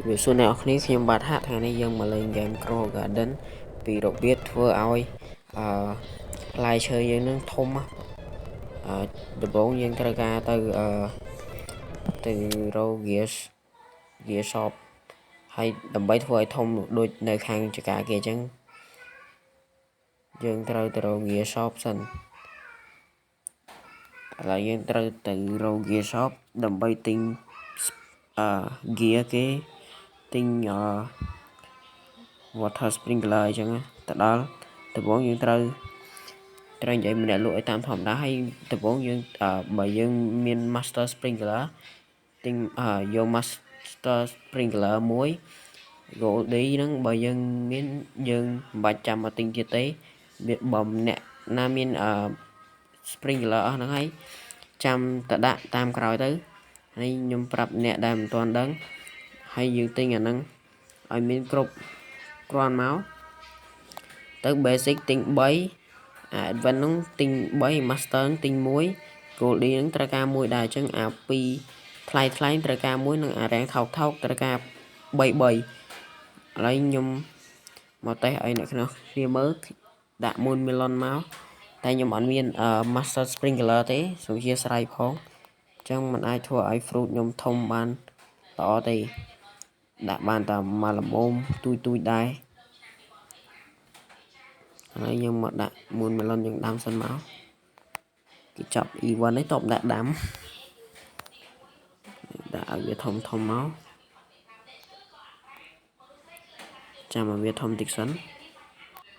វាសួរអ្នកនរគ្នាខ្ញុំបាទហាក់ថ្ងៃនេះយើងមកលេង game Grow Garden ពីរបៀបធ្វើឲ្យផ្លែឈើយើងនឹងធំដំបូងយើងត្រូវការទៅរក gear shop ហើយដើម្បីធ្វើឲ្យធំដូចនៅខាងចកាគេអញ្ចឹងយើងត្រូវទៅរក gear shop សិនឥឡូវយើងត្រូវទៅរក gear shop ដើម្បីទិញgear គេទិញwater sprinkler អញ្ចឹងទៅដល់ដំបូងយើងត្រូវនិយាយម្នាក់លក់ឲ្យតាមធម្មតាហើយដំបូងយើងបើយើងមាន master sprinkler ទិញយក master sprinkler មួយ Goldie ហ្នឹងបើយើងមានយើងមិនបាច់ចាំមកទិញទៀតទេបើអ្នកណាមាន sprinkler អស់ហ្នឹងហើយចាំតដាក់តាមក្រោយទៅហើយខ្ញុំប្រាប់អ្នកដែលមិនទាន់ដឹងហើយយើងទិញអាហ្នឹងឲ្យមានគ្រប់គ្រាន់មកទៅ basic ទិញ3 advance ហ្នឹងទិញ3 master ទិញ1 Goldie ហ្នឹងត្រូវការ1ដែរអញ្ចឹងអា2ថ្លៃត្រូវការ1និងអារាំងថោកត្រូវការ3ឥឡូវខ្ញុំមកតេស្តឲ្យអ្នកគ្នាមើលដាក់1 melon មកតែខ្ញុំអត់មាន master sprinkler ទេសូមអធិស្ឋានផងអញ្ចឹងมันអាចធ្វើឲ្យ fruit ខ្ញុំធំបានល្អទេដាក់បានតែមួយល្មមទូចដែរហើយយើងមកដាក់1 melon យើងដាំសិនមកគេចាប់ event នេះតបដាក់ដាំដាក់ឲ្យវាធំមកចាំឲ្យវាធំតិចសិន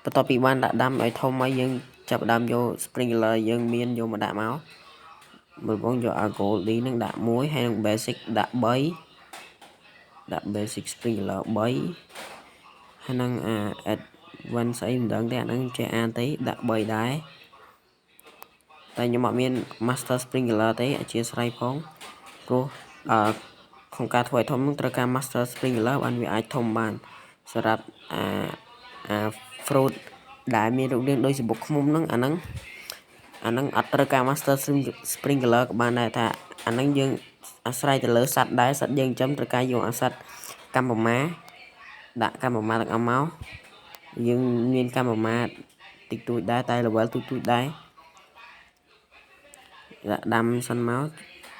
បន្ទាប់ពីបានដាក់ដាំឲ្យធំហើយយើងចាប់ដាំយក sprinkler យើងមានយកមកដាក់មកមើលបងយក Goldie នឹងដាក់1ហើយនឹង basic ដាក់basic sprinkler 3ហើយនឹងadvance ស្អីមិនដឹងទេអាហ្នឹងចេះអានទេដាក់3ដែរតែខ្ញុំអត់មាន master sprinkler ទេអធិស្ឋានផងព្រោះក្នុងការធ្វើឲ្យធំត្រូវការ master sprinkler បានវាអាចធំបានសម្រាប់fruit ដែលមានរូបរាងដូចសំបុកឃ្មុំហ្នឹងអាហ្នឹងអត់ត្រូវការ master sprinkler ក៏បានដែរថាអាហ្នឹងយើងអាស្រ័យទៅលើសត្វដែរសត្វយើងចិញ្ចឹមត្រូវការយកអាសត្វកម្ពមាដាក់កម្ពមាទាំងអស់មកយើងមានកម្ពមាតិចតួចដែរតែ level ទូចដែរដាក់ដាំសិនមក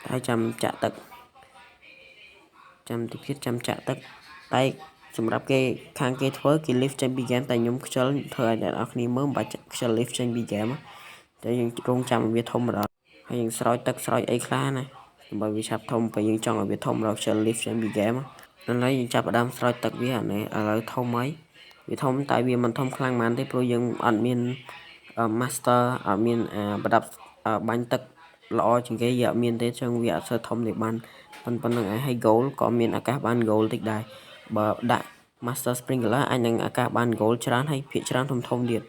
ហើយចាំចាក់ទឹកចាំតិចទៀតចាំចាក់ទឹកតែសម្រាប់គេខាងគេធ្វើគេ lift ចេញពី game តែខ្ញុំខ្ជិលធ្វើឲ្យអ្នកនរគ្នាមើលមិនបាច់ខ្ជិល lift ចេញពី game តែយើងរងចាំឲ្យវាធំម្ដងហើយយើងស្រោចទឹកស្រោចអីខ្លះណាដើម្បីវាឆាប់ធំពេលយើងចង់ឲ្យវាធំរកខ្ជិល lift ចេញពី game ឥឡូវយើងចាប់ផ្ដើមស្រោចទឹកវាអានេះឥឡូវធំហើយវាធំតែវាមិនធំខ្លាំងប៉ុន្មានទេព្រោះយើងអត់មាន master អត់មានប្រដាប់បាញ់ទឹកល្អជាងគេយើងអត់មានទេចឹងវាអត់សូវធំទេបានប៉ុណ្្នឹងហើយ goal ក៏មានឱកាសបាន goal តិចដែរបើដាក់ master sprinkler អាចនឹងឱកាសបាន goal ច្រើនហើយភាគច្រើនធំទៀត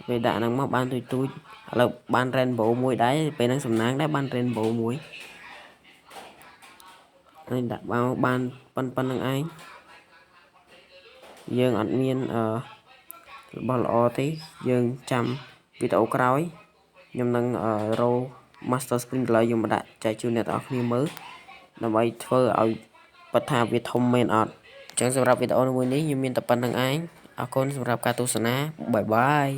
ពេលដាក់ហ្នឹងមកបានទូចឥឡូវបាន rainbow មួយដែរពេលហ្នឹងសំណាងដែរបាន rainbow មួយហើយដាក់មកបានប៉ុណ្្នឹងឯងយើងអត់មានរបស់ល្អទេយើងចាំវីដេអូក្រោយខ្ញុំនឹងរក master sprinkler យកមកដាក់ចែកជូនអ្នកនរគ្នាមើលដើម្បីធ្វើឲ្យបត់ថាវាធំមែនអត់អញ្ចឹងសម្រាប់វីដេអូមួយនេះខ្ញុំមានតែប៉ុណ្្នឹងឯងអរគុណសម្រាប់ការទស្សនាបាយ